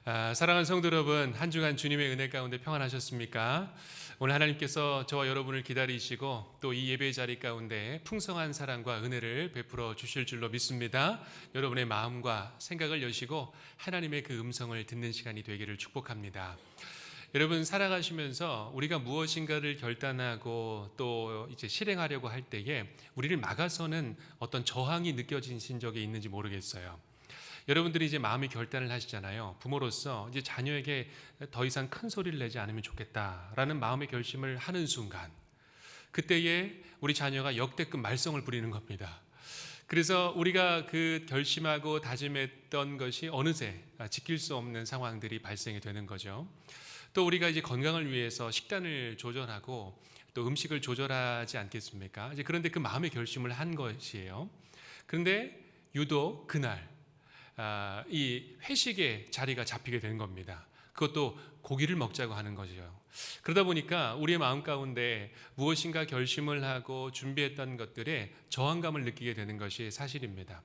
사랑하는 성도 여러분, 한 주간 주님의 은혜 가운데 평안하셨습니까? 오늘 하나님께서 저와 여러분을 기다리시고 또 이 예배의 자리 가운데 풍성한 사랑과 은혜를 베풀어 주실 줄로 믿습니다. 여러분의 마음과 생각을 여시고 하나님의 그 음성을 듣는 시간이 되기를 축복합니다. 여러분, 살아가시면서 우리가 무엇인가를 결단하고 또 이제 실행하려고 할 때에 우리를 막아서는 어떤 저항이 느껴지신 적이 있는지 모르겠어요. 여러분들이 이제 마음의 결단을 하시잖아요. 부모로서 이제 자녀에게 더 이상 큰 소리를 내지 않으면 좋겠다라는 마음의 결심을 하는 순간, 그때에 우리 자녀가 역대급 말썽을 부리는 겁니다. 그래서 우리가 그 결심하고 다짐했던 것이 어느새 지킬 수 없는 상황들이 발생이 되는 거죠. 또 우리가 이제 건강을 위해서 식단을 조절하고 또 음식을 조절하지 않겠습니까? 이제 그런데 그 마음의 결심을 한 것이에요. 그런데 유독 그날 이 회식의 자리가 잡히게 된 겁니다. 그것도 고기를 먹자고 하는 거죠. 그러다 보니까 우리의 마음 가운데 무엇인가 결심을 하고 준비했던 것들에 저항감을 느끼게 되는 것이 사실입니다.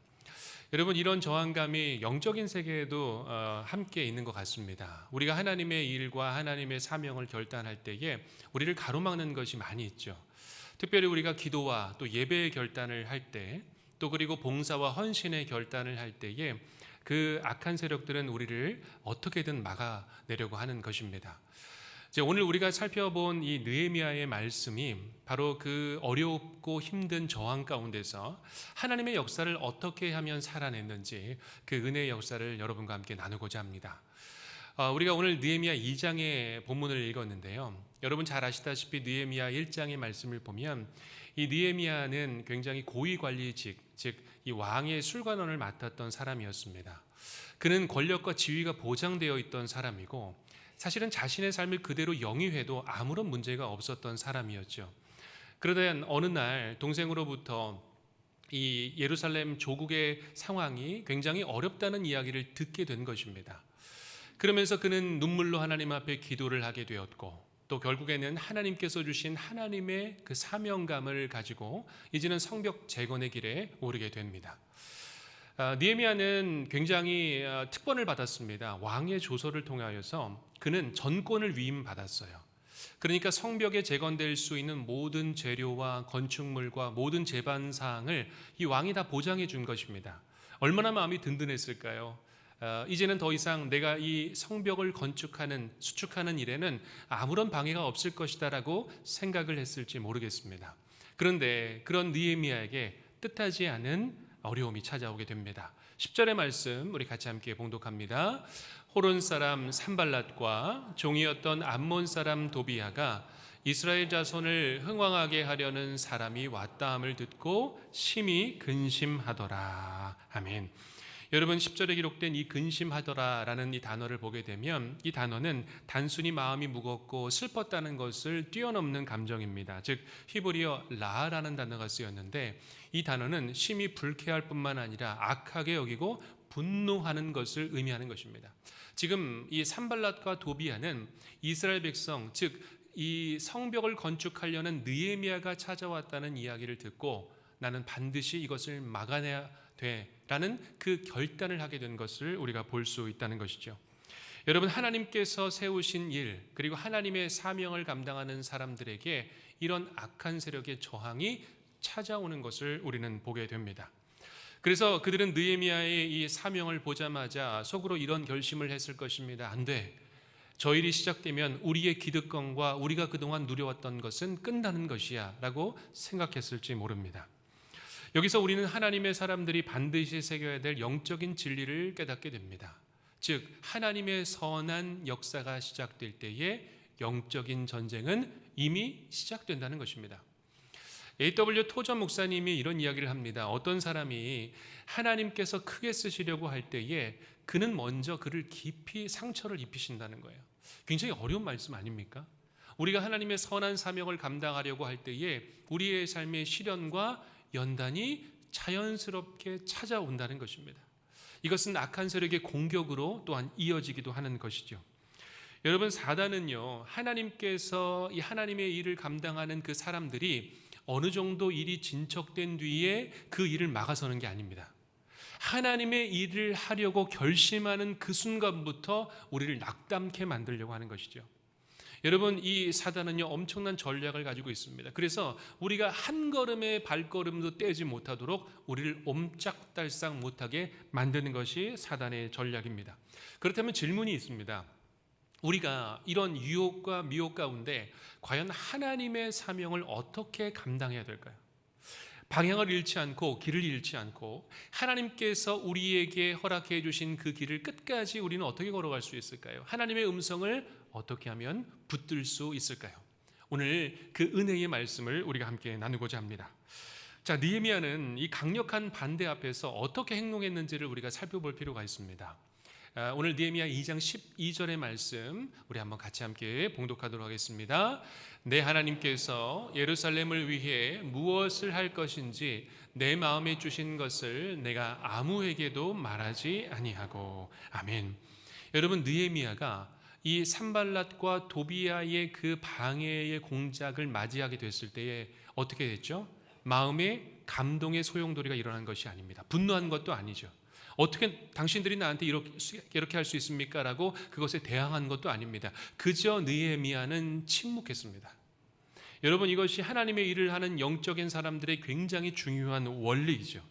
여러분, 이런 저항감이 영적인 세계에도 함께 있는 것 같습니다. 우리가 하나님의 일과 하나님의 사명을 결단할 때에 우리를 가로막는 것이 많이 있죠. 특별히 우리가 기도와 또 예배의 결단을 할 때, 또 그리고 봉사와 헌신의 결단을 할 때에 그 악한 세력들은 우리를 어떻게든 막아내려고 하는 것입니다. 이제 오늘 우리가 살펴본 이 느헤미야의 말씀이 바로 그 어렵고 힘든 저항 가운데서 하나님의 역사를 어떻게 하면 살아냈는지 그 은혜의 역사를 여러분과 함께 나누고자 합니다. 우리가 오늘 느헤미야 2장의 본문을 읽었는데요. 여러분 잘 아시다시피 느헤미야 1장의 말씀을 보면 이 느헤미야는 굉장히 고위관리직, 즉 이 왕의 술관원을 맡았던 사람이었습니다. 그는 권력과 지위가 보장되어 있던 사람이고 사실은 자신의 삶을 그대로 영위해도 아무런 문제가 없었던 사람이었죠. 그러다 어느 날 동생으로부터 이 예루살렘 조국의 상황이 굉장히 어렵다는 이야기를 듣게 된 것입니다. 그러면서 그는 눈물로 하나님 앞에 기도를 하게 되었고 또 결국에는 하나님께서 주신 하나님의 그 사명감을 가지고 이제는 성벽 재건의 길에 오르게 됩니다. 느헤미야는 굉장히 특권을 받았습니다. 왕의 조서를 통하여서 그는 전권을 위임받았어요. 그러니까 성벽에 재건될 수 있는 모든 재료와 건축물과 모든 제반 사항을 이 왕이 다 보장해 준 것입니다. 얼마나 마음이 든든했을까요? 이제는 더 이상 내가 이 성벽을 건축하는 수축하는 일에는 아무런 방해가 없을 것이다라고 생각을 했을지 모르겠습니다. 그런데 그런 느헤미야에게 뜻하지 않은 어려움이 찾아오게 됩니다. 10절의 말씀 우리 같이 함께 봉독합니다. 호론 사람 산발랏과 종이었던 암몬 사람 도비야가 이스라엘 자손을 흥왕하게 하려는 사람이 왔다함을 듣고 심히 근심하더라. 아멘. 여러분, 10절에 기록된 이 근심하더라라는 이 단어를 보게 되면 이 단어는 단순히 마음이 무겁고 슬펐다는 것을 뛰어넘는 감정입니다. 즉 히브리어 라라는 단어가 쓰였는데 이 단어는 심히 불쾌할 뿐만 아니라 악하게 여기고 분노하는 것을 의미하는 것입니다. 지금 이 산발랏과 도비야는 이스라엘 백성, 즉 이 성벽을 건축하려는 느헤미야가 찾아왔다는 이야기를 듣고 나는 반드시 이것을 막아내야 라는 그 결단을 하게 된 것을 우리가 볼 수 있다는 것이죠. 여러분, 하나님께서 세우신 일 그리고 하나님의 사명을 감당하는 사람들에게 이런 악한 세력의 저항이 찾아오는 것을 우리는 보게 됩니다. 그래서 그들은 느헤미야의 이 사명을 보자마자 속으로 이런 결심을 했을 것입니다. 안 돼. 저 일이 시작되면 우리의 기득권과 우리가 그동안 누려왔던 것은 끝나는 것이야 라고 생각했을지 모릅니다. 여기서 우리는 하나님의 사람들이 반드시 새겨야 될 영적인 진리를 깨닫게 됩니다. 즉 하나님의 선한 역사가 시작될 때에 영적인 전쟁은 이미 시작된다는 것입니다. A.W. 토전 목사님이 이런 이야기를 합니다. 어떤 사람이 하나님께서 크게 쓰시려고 할 때에 그는 먼저 그를 깊이 상처를 입히신다는 거예요. 굉장히 어려운 말씀 아닙니까? 우리가 하나님의 선한 사명을 감당하려고 할 때에 우리의 삶의 시련과 연단이 자연스럽게 찾아온다는 것입니다. 이것은 악한 세력의 공격으로 또한 이어지기도 하는 것이죠. 여러분, 사단은요, 하나님께서 이 하나님의 일을 감당하는 그 사람들이 어느 정도 일이 진척된 뒤에 그 일을 막아서는 게 아닙니다. 하나님의 일을 하려고 결심하는 그 순간부터 우리를 낙담케 만들려고 하는 것이죠. 여러분, 이 사단은요 엄청난 전략을 가지고 있습니다. 그래서 우리가 한 걸음의 발걸음도 떼지 못하도록 우리를 옴짝달싹 못하게 만드는 것이 사단의 전략입니다. 그렇다면 질문이 있습니다. 우리가 이런 유혹과 미혹 가운데 과연 하나님의 사명을 어떻게 감당해야 될까요? 방향을 잃지 않고 길을 잃지 않고 하나님께서 우리에게 허락해 주신 그 길을 끝까지 우리는 어떻게 걸어갈 수 있을까요? 하나님의 음성을 어떻게 하면 붙들 수 있을까요? 오늘 그 은혜의 말씀을 우리가 함께 나누고자 합니다. 자, 느헤미야는 이 강력한 반대 앞에서 어떻게 행동했는지를 우리가 살펴볼 필요가 있습니다. 오늘 느헤미야 2장 12절의 말씀 우리 한번 같이 함께 봉독하도록 하겠습니다. 내 하나님께서 예루살렘을 위해 무엇을 할 것인지 내 마음에 주신 것을 내가 아무에게도 말하지 아니하고. 아멘. 여러분, 느헤미야가 이 산발랏과 도비아의 그 방해의 공작을 맞이하게 됐을 때에 어떻게 됐죠? 마음에 감동의 소용돌이가 일어난 것이 아닙니다. 분노한 것도 아니죠. 어떻게 당신들이 나한테 이렇게 할 수 있습니까? 라고 그것에 대항한 것도 아닙니다. 그저 느헤미야는 침묵했습니다. 여러분, 이것이 하나님의 일을 하는 영적인 사람들의 굉장히 중요한 원리이죠.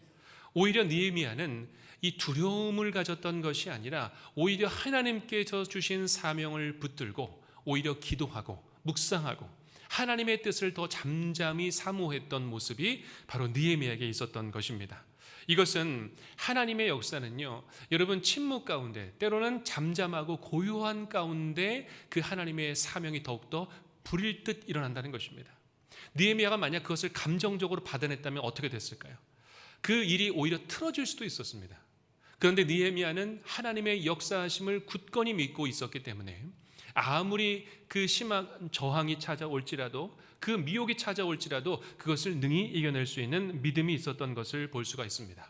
오히려 느헤미야는 이 두려움을 가졌던 것이 아니라 오히려 하나님께서 주신 사명을 붙들고 오히려 기도하고 묵상하고 하나님의 뜻을 더 잠잠히 사모했던 모습이 바로 느헤미야에게 있었던 것입니다. 이것은 하나님의 역사는요, 여러분, 침묵 가운데 때로는 잠잠하고 고요한 가운데 그 하나님의 사명이 더욱더 불일 듯 일어난다는 것입니다. 느헤미야가 만약 그것을 감정적으로 받아냈다면 어떻게 됐을까요? 그 일이 오히려 틀어질 수도 있었습니다. 그런데 느헤미야는 하나님의 역사하심을 굳건히 믿고 있었기 때문에 아무리 그 심한 저항이 찾아올지라도 그 미혹이 찾아올지라도 그것을 능히 이겨낼 수 있는 믿음이 있었던 것을 볼 수가 있습니다.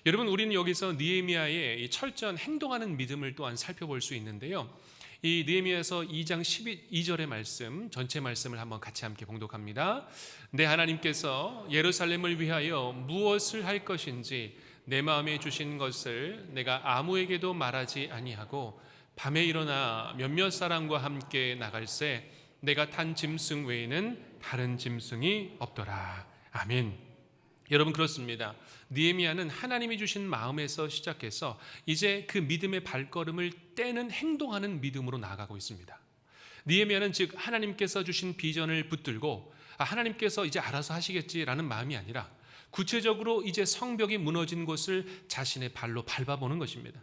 여러분, 우리는 여기서 느헤미야의 이 철저한 행동하는 믿음을 또한 살펴볼 수 있는데요. 이 느헤미야서 2장 12절의 말씀, 전체 말씀을 한번 같이 함께 봉독합니다. 내 하나님께서 예루살렘을 위하여 무엇을 할 것인지 내 마음에 주신 것을 내가 아무에게도 말하지 아니하고 밤에 일어나 몇몇 사람과 함께 나갈새 내가 탄 짐승 외에는 다른 짐승이 없더라. 아멘. 여러분, 그렇습니다. 느헤미야는 하나님이 주신 마음에서 시작해서 이제 그 믿음의 발걸음을 떼는 행동하는 믿음으로 나아가고 있습니다. 느헤미야는 즉 하나님께서 주신 비전을 붙들고 하나님께서 이제 알아서 하시겠지라는 마음이 아니라 구체적으로 이제 성벽이 무너진 곳을 자신의 발로 밟아보는 것입니다.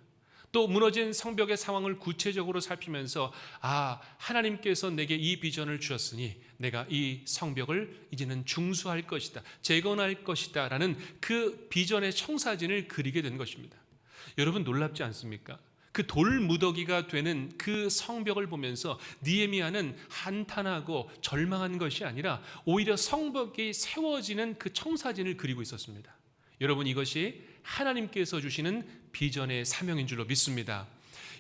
또 무너진 성벽의 상황을 구체적으로 살피면서 하나님께서 내게 이 비전을 주셨으니 내가 이 성벽을 이제는 중수할 것이다, 재건할 것이다 라는 그 비전의 청사진을 그리게 된 것입니다. 여러분, 놀랍지 않습니까? 그 돌무더기가 되는 그 성벽을 보면서 느헤미야는 한탄하고 절망한 것이 아니라 오히려 성벽이 세워지는 그 청사진을 그리고 있었습니다. 여러분, 이것이 하나님께서 주시는 비전의 사명인 줄로 믿습니다.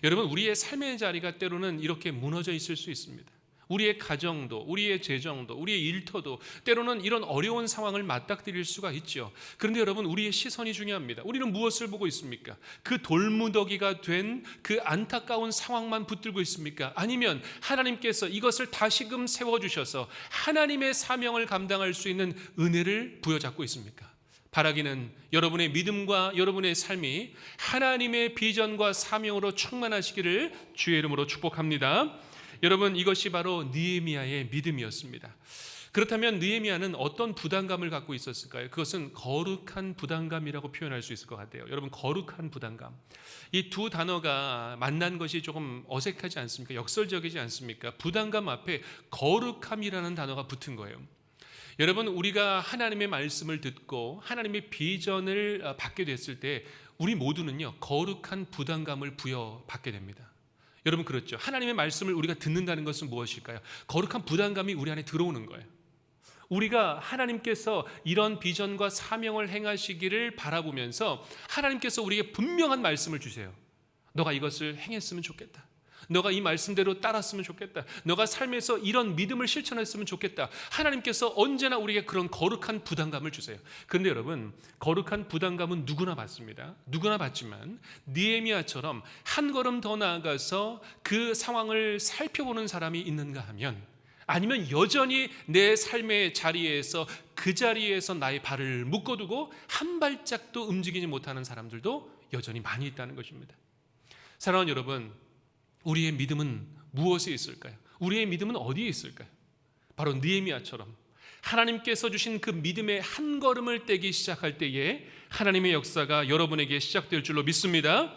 여러분, 우리의 삶의 자리가 때로는 이렇게 무너져 있을 수 있습니다. 우리의 가정도, 우리의 재정도, 우리의 일터도 때로는 이런 어려운 상황을 맞닥뜨릴 수가 있죠. 그런데 여러분, 우리의 시선이 중요합니다. 우리는 무엇을 보고 있습니까? 그 돌무더기가 된 그 안타까운 상황만 붙들고 있습니까? 아니면 하나님께서 이것을 다시금 세워주셔서 하나님의 사명을 감당할 수 있는 은혜를 부여잡고 있습니까? 바라기는 여러분의 믿음과 여러분의 삶이 하나님의 비전과 사명으로 충만하시기를 주의 이름으로 축복합니다. 여러분, 이것이 바로 느헤미야의 믿음이었습니다. 그렇다면 느헤미야는 어떤 부담감을 갖고 있었을까요? 그것은 거룩한 부담감이라고 표현할 수 있을 것 같아요. 여러분, 거룩한 부담감. 이 두 단어가 만난 것이 조금 어색하지 않습니까? 역설적이지 않습니까? 부담감 앞에 거룩함이라는 단어가 붙은 거예요. 여러분, 우리가 하나님의 말씀을 듣고 하나님의 비전을 받게 됐을 때 우리 모두는요, 거룩한 부담감을 부여받게 됩니다. 여러분, 그렇죠? 하나님의 말씀을 우리가 듣는다는 것은 무엇일까요? 거룩한 부담감이 우리 안에 들어오는 거예요. 우리가 하나님께서 이런 비전과 사명을 행하시기를 바라보면서 하나님께서 우리에게 분명한 말씀을 주세요. 너가 이것을 행했으면 좋겠다. 너가 이 말씀대로 따랐으면 좋겠다. 너가 삶에서 이런 믿음을 실천했으면 좋겠다. 하나님께서 언제나 우리에게 그런 거룩한 부담감을 주세요. 그런데 여러분, 거룩한 부담감은 누구나 받습니다. 누구나 받지만 느헤미야처럼 한 걸음 더 나아가서 그 상황을 살펴보는 사람이 있는가 하면, 아니면 여전히 내 삶의 자리에서 그 자리에서 나의 발을 묶어두고 한 발짝도 움직이지 못하는 사람들도 여전히 많이 있다는 것입니다. 사랑하는 여러분, 우리의 믿음은 무엇에 있을까요? 우리의 믿음은 어디에 있을까요? 바로 느헤미야처럼 하나님께서 주신 그 믿음의 한 걸음을 떼기 시작할 때에 하나님의 역사가 여러분에게 시작될 줄로 믿습니다.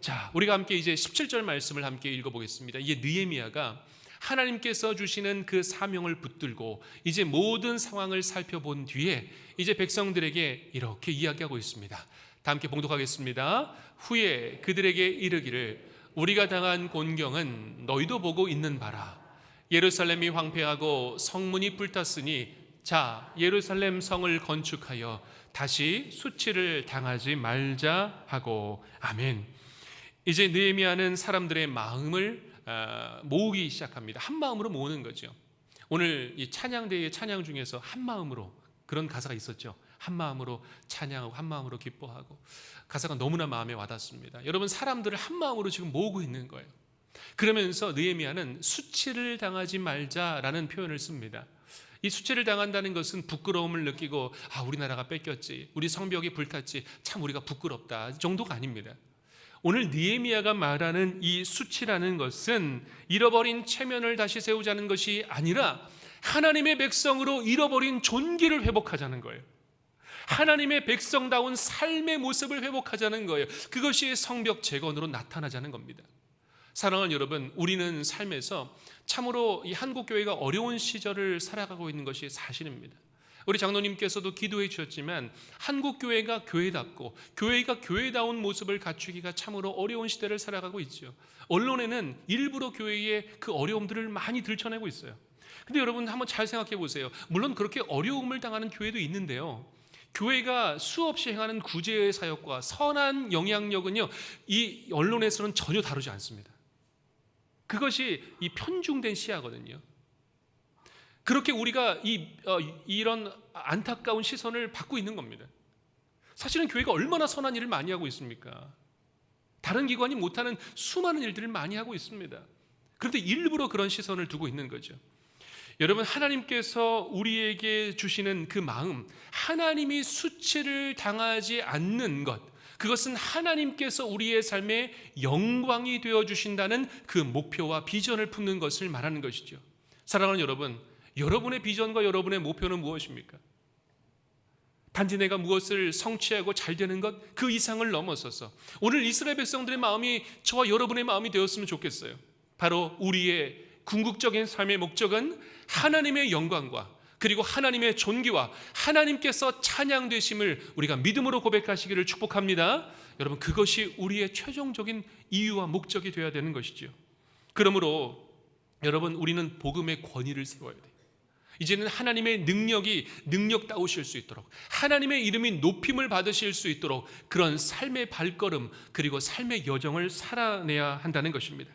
자, 우리가 함께 이제 17절 말씀을 함께 읽어보겠습니다. 이게 느헤미야가 하나님께서 주시는 그 사명을 붙들고 이제 모든 상황을 살펴본 뒤에 이제 백성들에게 이렇게 이야기하고 있습니다. 다 함께 봉독하겠습니다. 후에 그들에게 이르기를 우리가 당한 곤경은 너희도 보고 있는 바라. 예루살렘이 황폐하고 성문이 불탔으니 자, 예루살렘 성을 건축하여 다시 수치를 당하지 말자 하고. 아멘. 이제 느헤미야는 사람들의 마음을 모으기 시작합니다. 한 마음으로 모으는 거죠. 오늘 이 찬양대의 찬양 중에서 한 마음으로, 그런 가사가 있었죠. 한 마음으로 찬양하고 한 마음으로 기뻐하고. 가사가 너무나 마음에 와닿습니다. 여러분, 사람들을 한 마음으로 지금 모으고 있는 거예요. 그러면서 느헤미야는 수치를 당하지 말자라는 표현을 씁니다. 이 수치를 당한다는 것은 부끄러움을 느끼고 우리나라가 뺏겼지, 우리 성벽이 불탔지, 참 우리가 부끄럽다 정도가 아닙니다. 오늘 느헤미야가 말하는 이 수치라는 것은 잃어버린 체면을 다시 세우자는 것이 아니라 하나님의 백성으로 잃어버린 존귀를 회복하자는 거예요. 하나님의 백성다운 삶의 모습을 회복하자는 거예요. 그것이 성벽 재건으로 나타나자는 겁니다. 사랑하는 여러분, 우리는 삶에서 참으로 이 한국교회가 어려운 시절을 살아가고 있는 것이 사실입니다. 우리 장로님께서도 기도해 주셨지만 한국교회가 교회답고 교회가 교회다운 모습을 갖추기가 참으로 어려운 시대를 살아가고 있죠. 언론에는 일부러 교회의 그 어려움들을 많이 들춰내고 있어요. 근데 여러분 한번 잘 생각해 보세요. 물론 그렇게 어려움을 당하는 교회도 있는데요, 교회가 수없이 행하는 구제의 사역과 선한 영향력은요, 이 언론에서는 전혀 다루지 않습니다. 그것이 이 편중된 시야거든요. 그렇게 우리가 이런 안타까운 시선을 받고 있는 겁니다. 사실은 교회가 얼마나 선한 일을 많이 하고 있습니까? 다른 기관이 못하는 수많은 일들을 많이 하고 있습니다. 그런데 일부러 그런 시선을 두고 있는 거죠. 여러분, 하나님께서 우리에게 주시는 그 마음, 하나님이 수치를 당하지 않는 것, 그것은 하나님께서 우리의 삶에 영광이 되어 주신다는 그 목표와 비전을 품는 것을 말하는 것이죠. 사랑하는 여러분, 여러분의 비전과 여러분의 목표는 무엇입니까? 단지 내가 무엇을 성취하고 잘 되는 것, 그 이상을 넘어서서 오늘 이스라엘 백성들의 마음이 저와 여러분의 마음이 되었으면 좋겠어요. 바로 우리의 궁극적인 삶의 목적은 하나님의 영광과 그리고 하나님의 존귀와 하나님께서 찬양되심을 우리가 믿음으로 고백하시기를 축복합니다. 여러분, 그것이 우리의 최종적인 이유와 목적이 되어야 되는 것이죠. 그러므로 여러분, 우리는 복음의 권위를 세워야 돼요. 이제는 하나님의 능력이 능력다우실 수 있도록, 하나님의 이름이 높임을 받으실 수 있도록 그런 삶의 발걸음 그리고 삶의 여정을 살아내야 한다는 것입니다.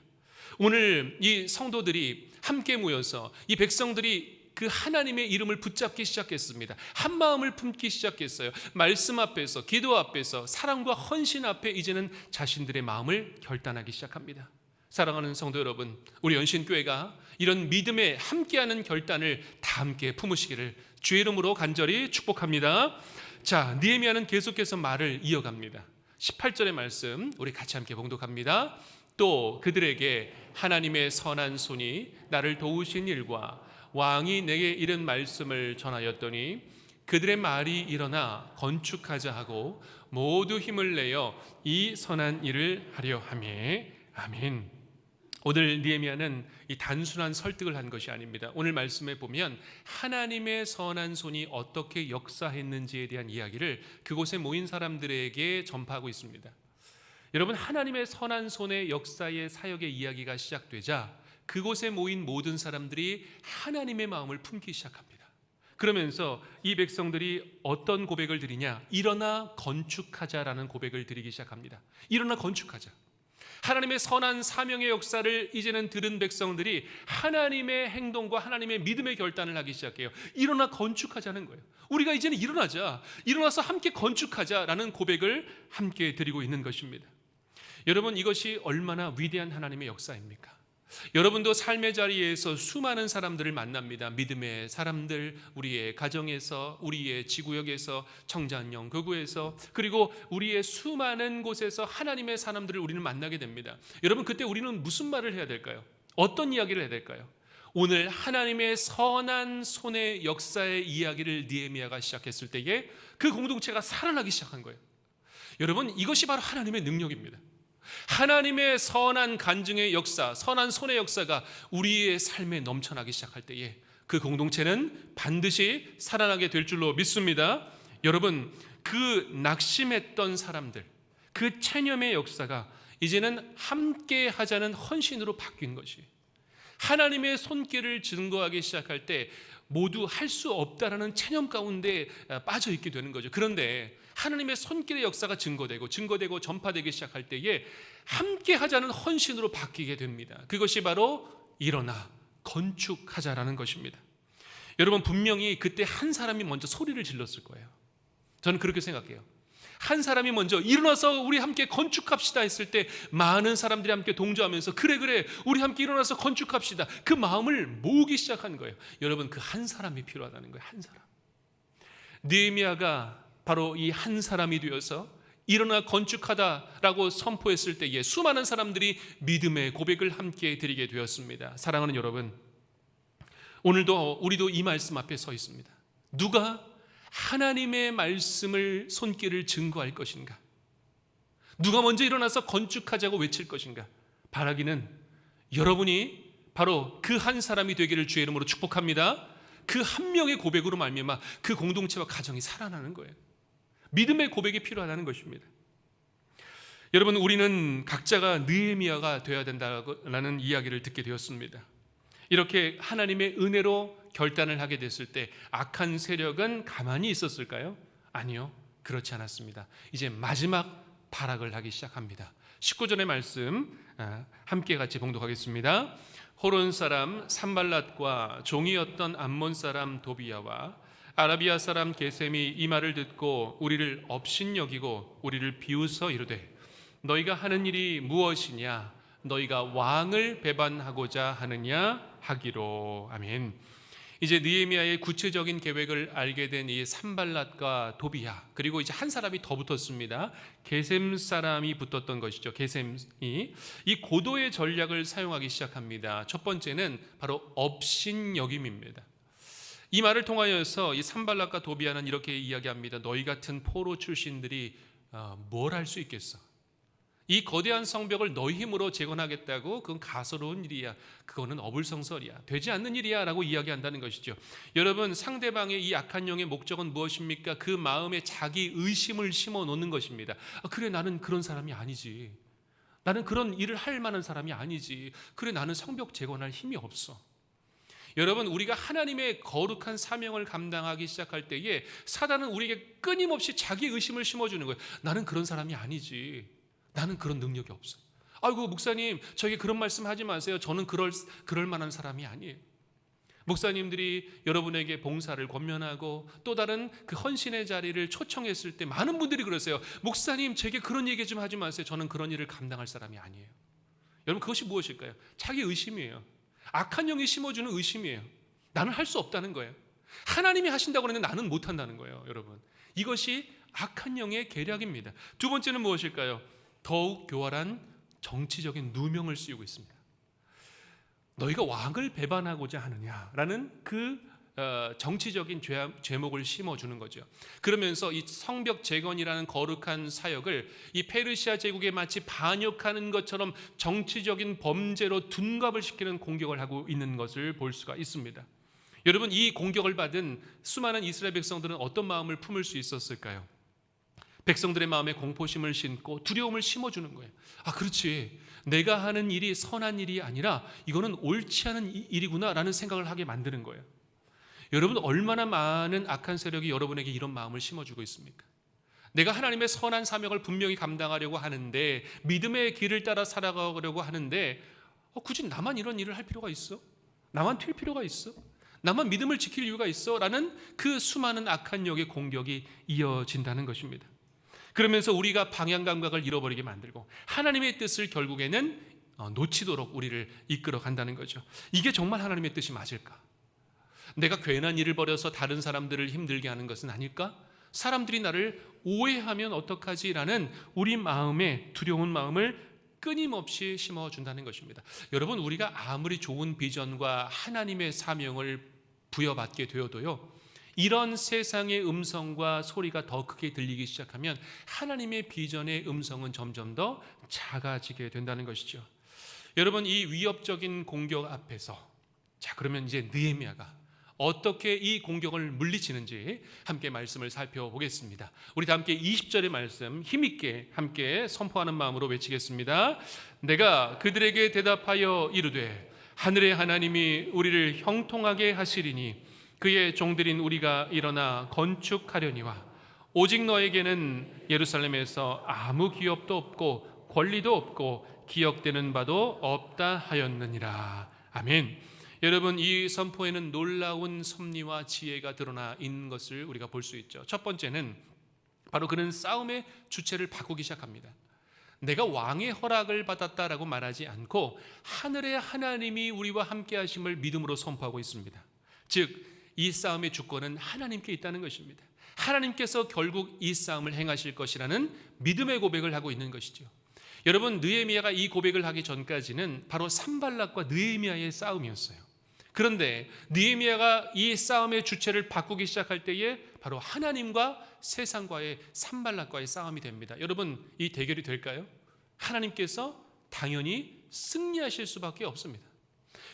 오늘 이 성도들이 함께 모여서 이 백성들이 그 하나님의 이름을 붙잡기 시작했습니다. 한 마음을 품기 시작했어요. 말씀 앞에서, 기도 앞에서, 사랑과 헌신 앞에 이제는 자신들의 마음을 결단하기 시작합니다. 사랑하는 성도 여러분, 우리 연신교회가 이런 믿음에 함께하는 결단을 다 함께 품으시기를 주의 이름으로 간절히 축복합니다. 자, 느헤미야는 계속해서 말을 이어갑니다. 18절의 말씀 우리 같이 함께 봉독합니다. 또 그들에게 하나님의 선한 손이 나를 도우신 일과 왕이 내게 이른 말씀을 전하였더니 그들의 말이 일어나 건축하자 하고 모두 힘을 내어 이 선한 일을 하려 하며. 아멘. 오늘 느헤미야는 이 단순한 설득을 한 것이 아닙니다. 오늘 말씀에 보면 하나님의 선한 손이 어떻게 역사했는지에 대한 이야기를 그곳에 모인 사람들에게 전파하고 있습니다. 여러분, 하나님의 선한 손의 역사의 사역의 이야기가 시작되자 그곳에 모인 모든 사람들이 하나님의 마음을 품기 시작합니다. 그러면서 이 백성들이 어떤 고백을 드리냐? 일어나 건축하자라는 고백을 드리기 시작합니다. 일어나 건축하자. 하나님의 선한 사명의 역사를 이제는 들은 백성들이 하나님의 행동과 하나님의 믿음의 결단을 하기 시작해요. 일어나 건축하자는 거예요. 우리가 이제는 일어나서 함께 건축하자라는 고백을 함께 드리고 있는 것입니다. 여러분, 이것이 얼마나 위대한 하나님의 역사입니까? 여러분도 삶의 자리에서 수많은 사람들을 만납니다. 믿음의 사람들, 우리의 가정에서, 우리의 지구역에서, 청자년 교구에서, 그리고 우리의 수많은 곳에서 하나님의 사람들을 우리는 만나게 됩니다. 여러분, 그때 우리는 무슨 말을 해야 될까요? 어떤 이야기를 해야 될까요? 오늘 하나님의 선한 손의 역사의 이야기를 느헤미야가 시작했을 때에 그 공동체가 살아나기 시작한 거예요. 여러분, 이것이 바로 하나님의 능력입니다. 하나님의 선한 간증의 역사, 선한 손의 역사가 우리의 삶에 넘쳐나기 시작할 때에 그 공동체는 반드시 살아나게 될 줄로 믿습니다. 여러분, 그 낙심했던 사람들, 그 체념의 역사가 이제는 함께 하자는 헌신으로 바뀐 것이, 하나님의 손길을 증거하기 시작할 때 모두 할 수 없다라는 체념 가운데 빠져 있게 되는 거죠. 그런데 하나님의 손길의 역사가 증거되고 전파되기 시작할 때에 함께 하자는 헌신으로 바뀌게 됩니다. 그것이 바로 일어나 건축하자라는 것입니다. 여러분, 분명히 그때 한 사람이 먼저 소리를 질렀을 거예요. 저는 그렇게 생각해요. 한 사람이 먼저 일어나서 우리 함께 건축합시다 했을 때 많은 사람들이 함께 동조하면서 그래 우리 함께 일어나서 건축합시다, 그 마음을 모으기 시작한 거예요. 여러분, 그 한 사람이 필요하다는 거예요. 한 사람. 느헤미야가 바로 이 한 사람이 되어서 일어나 건축하다라고 선포했을 때에 수많은 사람들이 믿음의 고백을 함께 드리게 되었습니다. 사랑하는 여러분, 오늘도 우리도 이 말씀 앞에 서 있습니다. 누가 하나님의 말씀을 손길을 증거할 것인가? 누가 먼저 일어나서 건축하자고 외칠 것인가? 바라기는 여러분이 바로 그 한 사람이 되기를 주의 이름으로 축복합니다. 그 한 명의 고백으로 말미암아 그 공동체와 가정이 살아나는 거예요. 믿음의 고백이 필요하다는 것입니다. 여러분, 우리는 각자가 느헤미야가 되어야 된다는 이야기를 듣게 되었습니다. 이렇게 하나님의 은혜로 결단을 하게 됐을 때 악한 세력은 가만히 있었을까요? 아니요, 그렇지 않았습니다. 이제 마지막 발악을 하기 시작합니다. 19절의 말씀 함께 같이 봉독하겠습니다. 호론 사람 산발랏과 종이었던 암몬 사람 도비야와 아라비아 사람 게셈이 이 말을 듣고 우리를 업신여기고 우리를 비웃어 이르되 너희가 하는 일이 무엇이냐? 너희가 왕을 배반하고자 하느냐 하기로. 아멘. 이제 느헤미야의 구체적인 계획을 알게 된 이 산발랏과 도비야, 그리고 이제 한 사람이 더 붙었습니다. 게셈 사람이 붙었던 것이죠. 게셈이 이 고도의 전략을 사용하기 시작합니다. 첫 번째는 바로 업신여김입니다. 이 말을 통하여서 이 산발랏과 도비야는 이렇게 이야기합니다. 너희 같은 포로 출신들이 뭘 할 수 있겠어? 이 거대한 성벽을 너희 힘으로 재건하겠다고? 그건 가소로운 일이야. 그거는 어불성설이야. 되지 않는 일이야 라고 이야기한다는 것이죠. 여러분, 상대방의 이 악한 영의 목적은 무엇입니까? 그 마음에 자기 의심을 심어 놓는 것입니다. 그래, 나는 그런 사람이 아니지. 나는 그런 일을 할 만한 사람이 아니지. 그래, 나는 성벽 재건할 힘이 없어. 여러분, 우리가 하나님의 거룩한 사명을 감당하기 시작할 때에 사단은 우리에게 끊임없이 자기 의심을 심어주는 거예요. 나는 그런 사람이 아니지. 나는 그런 능력이 없어. 아이고, 목사님, 저에게 그런 말씀 하지 마세요. 저는 그럴 만한 사람이 아니에요. 목사님들이 여러분에게 봉사를 권면하고 또 다른 그 헌신의 자리를 초청했을 때 많은 분들이 그러세요. 목사님, 제게 그런 얘기 좀 하지 마세요. 저는 그런 일을 감당할 사람이 아니에요. 여러분, 그것이 무엇일까요? 자기 의심이에요. 악한 영이 심어주는 의심이에요. 나는 할 수 없다는 거예요. 하나님이 하신다고 하는데 나는 못한다는 거예요. 여러분, 이것이 악한 영의 계략입니다. 두 번째는 무엇일까요? 더욱 교활한 정치적인 누명을 씌우고 있습니다. 너희가 왕을 배반하고자 하느냐라는 그 정치적인 죄목을 심어주는 거죠. 그러면서 이 성벽 재건이라는 거룩한 사역을 이 페르시아 제국에 마치 반역하는 것처럼 정치적인 범죄로 둔갑을 시키는 공격을 하고 있는 것을 볼 수가 있습니다. 여러분, 이 공격을 받은 수많은 이스라엘 백성들은 어떤 마음을 품을 수 있었을까요? 백성들의 마음에 공포심을 심고 두려움을 심어주는 거예요. 그렇지, 내가 하는 일이 선한 일이 아니라 이거는 옳지 않은 일이구나 라는 생각을 하게 만드는 거예요. 여러분, 얼마나 많은 악한 세력이 여러분에게 이런 마음을 심어주고 있습니까? 내가 하나님의 선한 사명을 분명히 감당하려고 하는데, 믿음의 길을 따라 살아가려고 하는데 굳이 나만 이런 일을 할 필요가 있어? 나만 튈 필요가 있어? 나만 믿음을 지킬 이유가 있어? 라는 그 수많은 악한 영의 공격이 이어진다는 것입니다. 그러면서 우리가 방향 감각을 잃어버리게 만들고 하나님의 뜻을 결국에는 놓치도록 우리를 이끌어 간다는 거죠. 이게 정말 하나님의 뜻이 맞을까? 내가 괜한 일을 벌여서 다른 사람들을 힘들게 하는 것은 아닐까? 사람들이 나를 오해하면 어떡하지라는 우리 마음에 두려운 마음을 끊임없이 심어준다는 것입니다. 여러분, 우리가 아무리 좋은 비전과 하나님의 사명을 부여받게 되어도요, 이런 세상의 음성과 소리가 더 크게 들리기 시작하면 하나님의 비전의 음성은 점점 더 작아지게 된다는 것이죠. 여러분, 이 위협적인 공격 앞에서, 자, 그러면 이제 느헤미야가 어떻게 이 공격을 물리치는지 함께 말씀을 살펴보겠습니다. 우리 다 함께 20절의 말씀 힘있게 함께 선포하는 마음으로 외치겠습니다. 내가 그들에게 대답하여 이르되 하늘의 하나님이 우리를 형통하게 하시리니 그의 종들인 우리가 일어나 건축하려니와 오직 너에게는 예루살렘에서 아무 기업도 없고 권리도 없고 기억되는 바도 없다 하였느니라. 아멘. 여러분, 이 선포에는 놀라운 섭리와 지혜가 드러나 있는 것을 우리가 볼 수 있죠. 첫 번째는 바로 그는 싸움의 주체를 바꾸기 시작합니다. 내가 왕의 허락을 받았다라고 말하지 않고 하늘의 하나님이 우리와 함께 하심을 믿음으로 선포하고 있습니다. 즉, 이 싸움의 주권은 하나님께 있다는 것입니다. 하나님께서 결국 이 싸움을 행하실 것이라는 믿음의 고백을 하고 있는 것이죠. 여러분, 느헤미야가 이 고백을 하기 전까지는 바로 산발락과 느헤미야의 싸움이었어요. 그런데 느헤미야가 이 싸움의 주체를 바꾸기 시작할 때에 바로 하나님과 세상과의 산발락과의 싸움이 됩니다. 여러분, 이 대결이 될까요? 하나님께서 당연히 승리하실 수밖에 없습니다.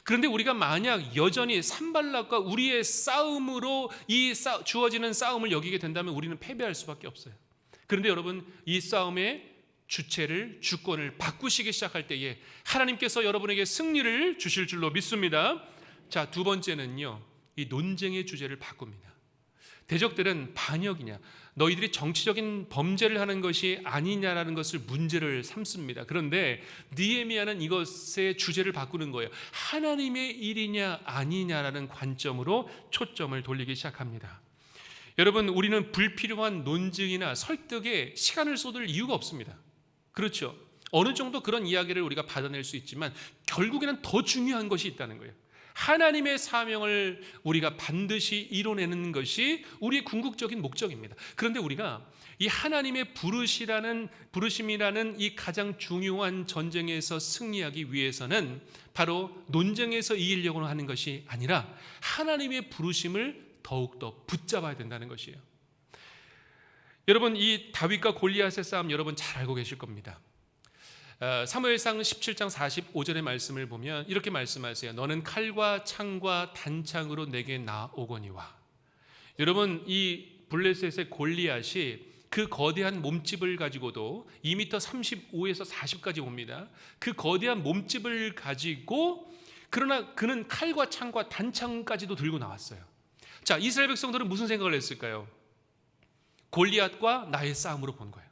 그런데 우리가 만약 여전히 산발락과 우리의 싸움으로 주어지는 싸움을 여기게 된다면 우리는 패배할 수밖에 없어요. 그런데 여러분, 이 싸움의 주권을 바꾸시기 시작할 때에 하나님께서 여러분에게 승리를 주실 줄로 믿습니다. 자, 두 번째는요, 이 논쟁의 주제를 바꿉니다. 대적들은 반역이냐, 너희들이 정치적인 범죄를 하는 것이 아니냐라는 것을 문제를 삼습니다. 그런데 느헤미야는 이것의 주제를 바꾸는 거예요. 하나님의 일이냐 아니냐라는 관점으로 초점을 돌리기 시작합니다. 여러분, 우리는 불필요한 논증이나 설득에 시간을 쏟을 이유가 없습니다. 그렇죠? 어느 정도 그런 이야기를 우리가 받아낼 수 있지만 결국에는 더 중요한 것이 있다는 거예요. 하나님의 사명을 우리가 반드시 이뤄내는 것이 우리의 궁극적인 목적입니다. 그런데 우리가 이 하나님의 부르심이라는 이 가장 중요한 전쟁에서 승리하기 위해서는 바로 논쟁에서 이기려고 하는 것이 아니라 하나님의 부르심을 더욱더 붙잡아야 된다는 것이에요. 여러분, 이 다윗과 골리앗의 싸움 여러분 잘 알고 계실 겁니다. 사무엘상 17장 45절의 말씀을 보면 이렇게 말씀하세요. 너는 칼과 창과 단창으로 내게 나오거니와. 여러분, 이 블레셋의 골리앗이 그 거대한 몸집을 가지고도 2m 35에서 40까지 옵니다. 그 거대한 몸집을 가지고, 그러나 그는 칼과 창과 단창까지도 들고 나왔어요. 자, 이스라엘 백성들은 무슨 생각을 했을까요? 골리앗과 나의 싸움으로 본 거예요.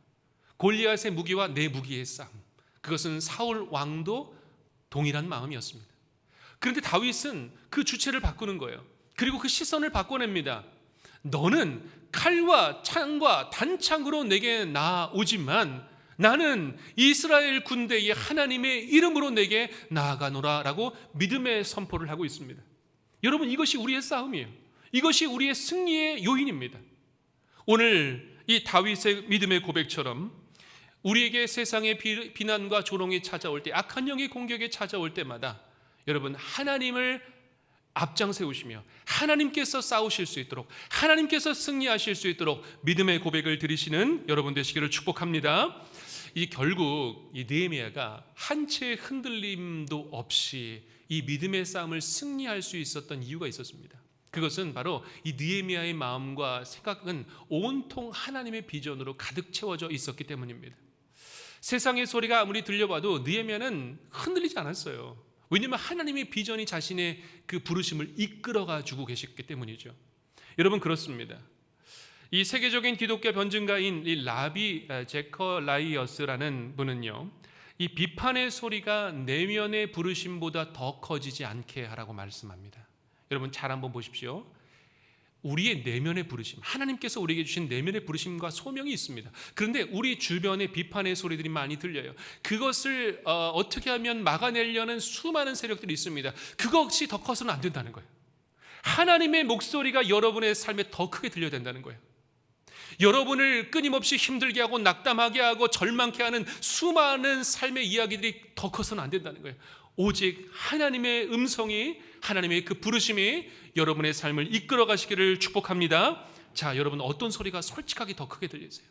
골리앗의 무기와 내 무기의 싸움. 그것은 사울 왕도 동일한 마음이었습니다. 그런데 다윗은 그 주체를 바꾸는 거예요. 그리고 그 시선을 바꿔냅니다. 너는 칼과 창과 단창으로 내게 나오지만 나는 이스라엘 군대의 하나님의 이름으로 내게 나아가노라 라고 믿음의 선포를 하고 있습니다. 여러분, 이것이 우리의 싸움이에요. 이것이 우리의 승리의 요인입니다. 오늘 이 다윗의 믿음의 고백처럼 우리에게 세상의 비난과 조롱이 찾아올 때, 악한 영의 공격이 찾아올 때마다 여러분, 하나님을 앞장 세우시며 하나님께서 싸우실 수 있도록, 하나님께서 승리하실 수 있도록 믿음의 고백을 드리시는 여러분 되시기를 축복합니다. 결국 이 느헤미야가 한 채의 흔들림도 없이 이 믿음의 싸움을 승리할 수 있었던 이유가 있었습니다. 그것은 바로 이 느헤미야의 마음과 생각은 온통 하나님의 비전으로 가득 채워져 있었기 때문입니다. 세상의 소리가 아무리 들려봐도 느헤미야는 흔들리지 않았어요. 왜냐하면 하나님의 비전이 자신의 그 부르심을 이끌어가 주고 계셨기 때문이죠. 여러분, 그렇습니다. 이 세계적인 기독교 변증가인 이 라비 제커라이어스라는 분은요, 이 비판의 소리가 내면의 부르심보다 더 커지지 않게 하라고 말씀합니다. 여러분 잘 한번 보십시오. 우리의 내면의 부르심, 하나님께서 우리에게 주신 내면의 부르심과 소명이 있습니다. 그런데 우리 주변에 비판의 소리들이 많이 들려요. 그것을 어떻게 하면 막아내려는 수많은 세력들이 있습니다. 그것이 더 커서는 안 된다는 거예요. 하나님의 목소리가 여러분의 삶에 더 크게 들려야 된다는 거예요. 여러분을 끊임없이 힘들게 하고 낙담하게 하고 절망케 하는 수많은 삶의 이야기들이 더 커서는 안 된다는 거예요. 오직 하나님의 음성이, 하나님의 그 부르심이 여러분의 삶을 이끌어 가시기를 축복합니다. 자, 여러분 어떤 소리가 솔직하게 더 크게 들리세요?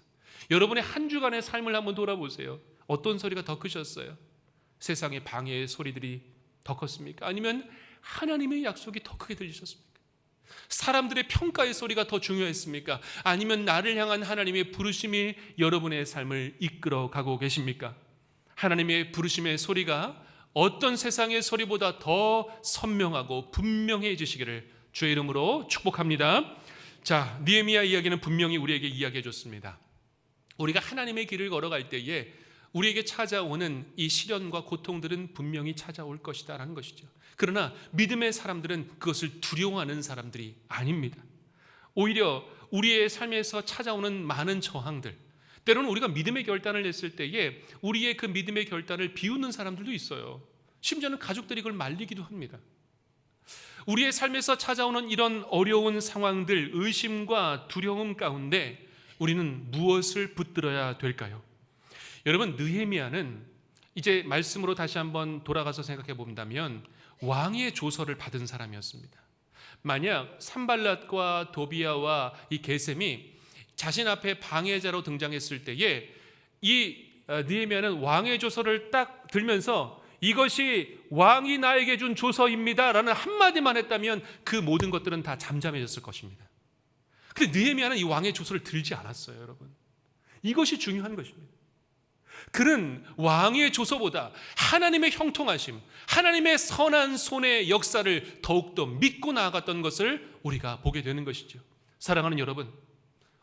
여러분의 한 주간의 삶을 한번 돌아보세요. 어떤 소리가 더 크셨어요? 세상의 방해의 소리들이 더 컸습니까? 아니면 하나님의 약속이 더 크게 들리셨습니까? 사람들의 평가의 소리가 더 중요했습니까? 아니면 나를 향한 하나님의 부르심이 여러분의 삶을 이끌어 가고 계십니까? 하나님의 부르심의 소리가 어떤 세상의 소리보다 더 선명하고 분명해지시기를 주의 이름으로 축복합니다. 자, 느헤미야 이야기는 분명히 우리에게 이야기해 줬습니다. 우리가 하나님의 길을 걸어갈 때에 우리에게 찾아오는 이 시련과 고통들은 분명히 찾아올 것이다 라는 것이죠. 그러나 믿음의 사람들은 그것을 두려워하는 사람들이 아닙니다. 오히려 우리의 삶에서 찾아오는 많은 저항들, 때로는 우리가 믿음의 결단을 냈을 때에 우리의 그 믿음의 결단을 비웃는 사람들도 있어요. 심지어는 가족들이 그걸 말리기도 합니다. 우리의 삶에서 찾아오는 이런 어려운 상황들, 의심과 두려움 가운데 우리는 무엇을 붙들어야 될까요? 여러분, 느헤미야는 이제 말씀으로 다시 한번 돌아가서 생각해 본다면 왕의 조서를 받은 사람이었습니다. 만약 산발랏과 도비야와 이 게셈이 자신 앞에 방해자로 등장했을 때에 이 느헤미야는 왕의 조서를 딱 들면서 이것이 왕이 나에게 준 조서입니다 라는 한마디만 했다면 그 모든 것들은 다 잠잠해졌을 것입니다. 그런데 느헤미야는 이 왕의 조서를 들지 않았어요. 여러분, 이것이 중요한 것입니다. 그는 왕의 조서보다 하나님의 형통하심, 하나님의 선한 손의 역사를 더욱더 믿고 나아갔던 것을 우리가 보게 되는 것이죠. 사랑하는 여러분,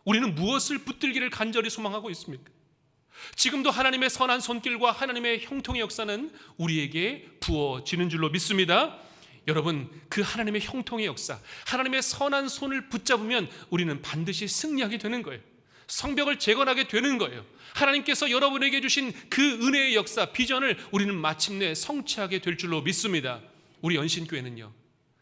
우리는 무엇을 붙들기를 간절히 소망하고 있습니까? 지금도 하나님의 선한 손길과 하나님의 형통의 역사는 우리에게 부어지는 줄로 믿습니다. 여러분, 그 하나님의 형통의 역사, 하나님의 선한 손을 붙잡으면 우리는 반드시 승리하게 되는 거예요. 성벽을 재건하게 되는 거예요. 하나님께서 여러분에게 주신 그 은혜의 역사, 비전을 우리는 마침내 성취하게 될 줄로 믿습니다. 우리 연신교회는요,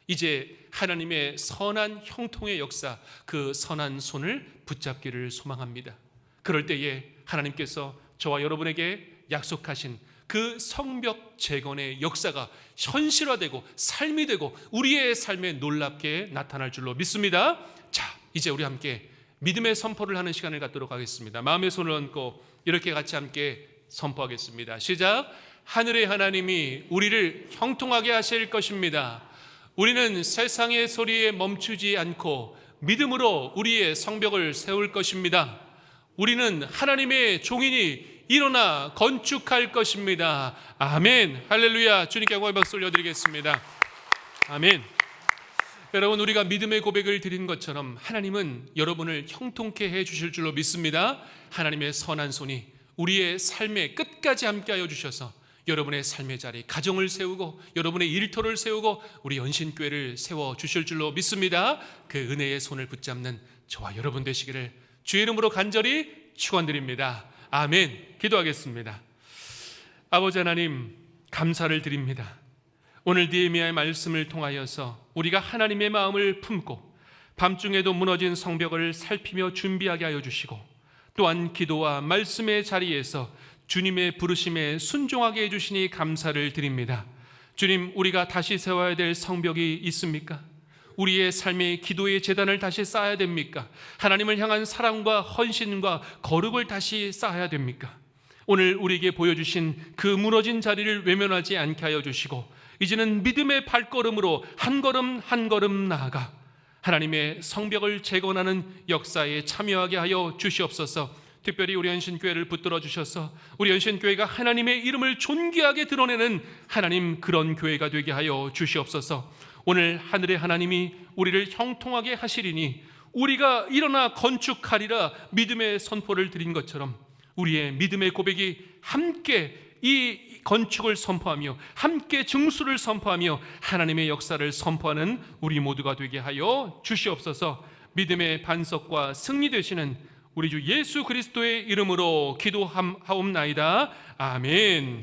이제 하나님의 선한 형통의 역사, 그 선한 손을 붙잡기를 소망합니다. 그럴 때에 하나님께서 저와 여러분에게 약속하신 그 성벽 재건의 역사가 현실화되고 삶이 되고 우리의 삶에 놀랍게 나타날 줄로 믿습니다. 자, 이제 우리 함께 믿음의 선포를 하는 시간을 갖도록 하겠습니다. 마음의 손을 얹고 이렇게 같이 함께 선포하겠습니다. 시작. 하늘의 하나님이 우리를 형통하게 하실 것입니다. 우리는 세상의 소리에 멈추지 않고 믿음으로 우리의 성벽을 세울 것입니다. 우리는 하나님의 종이니 일어나 건축할 것입니다. 아멘. 할렐루야. 주님께 영광의 박수 올려드리겠습니다. 아멘. 여러분, 우리가 믿음의 고백을 드린 것처럼 하나님은 여러분을 형통케 해 주실 줄로 믿습니다. 하나님의 선한 손이 우리의 삶의 끝까지 함께하여 주셔서 여러분의 삶의 자리, 가정을 세우고 여러분의 일터를 세우고 우리 연신교회를 세워주실 줄로 믿습니다. 그 은혜의 손을 붙잡는 저와 여러분 되시기를 주의 이름으로 간절히 축원드립니다. 아멘. 기도하겠습니다. 아버지 하나님, 감사를 드립니다. 오늘 느헤미야의 말씀을 통하여서 우리가 하나님의 마음을 품고 밤중에도 무너진 성벽을 살피며 준비하게 하여 주시고 또한 기도와 말씀의 자리에서 주님의 부르심에 순종하게 해주시니 감사를 드립니다. 주님, 우리가 다시 세워야 될 성벽이 있습니까? 우리의 삶의 기도의 제단을 다시 쌓아야 됩니까? 하나님을 향한 사랑과 헌신과 거룩을 다시 쌓아야 됩니까? 오늘 우리에게 보여주신 그 무너진 자리를 외면하지 않게 하여 주시고 이제는 믿음의 발걸음으로 한 걸음 한 걸음 나아가 하나님의 성벽을 재건하는 역사에 참여하게 하여 주시옵소서. 특별히 우리 연신교회를 붙들어 주셔서 우리 연신교회가 하나님의 이름을 존귀하게 드러내는 하나님 그런 교회가 되게 하여 주시옵소서. 오늘 하늘의 하나님이 우리를 형통하게 하시리니 우리가 일어나 건축하리라 믿음의 선포를 드린 것처럼 우리의 믿음의 고백이 함께 이 건축을 선포하며 함께 증수를 선포하며 하나님의 역사를 선포하는 우리 모두가 되게 하여 주시옵소서. 믿음의 반석과 승리 되시는 우리 주 예수 그리스도의 이름으로 기도하옵나이다. 아멘.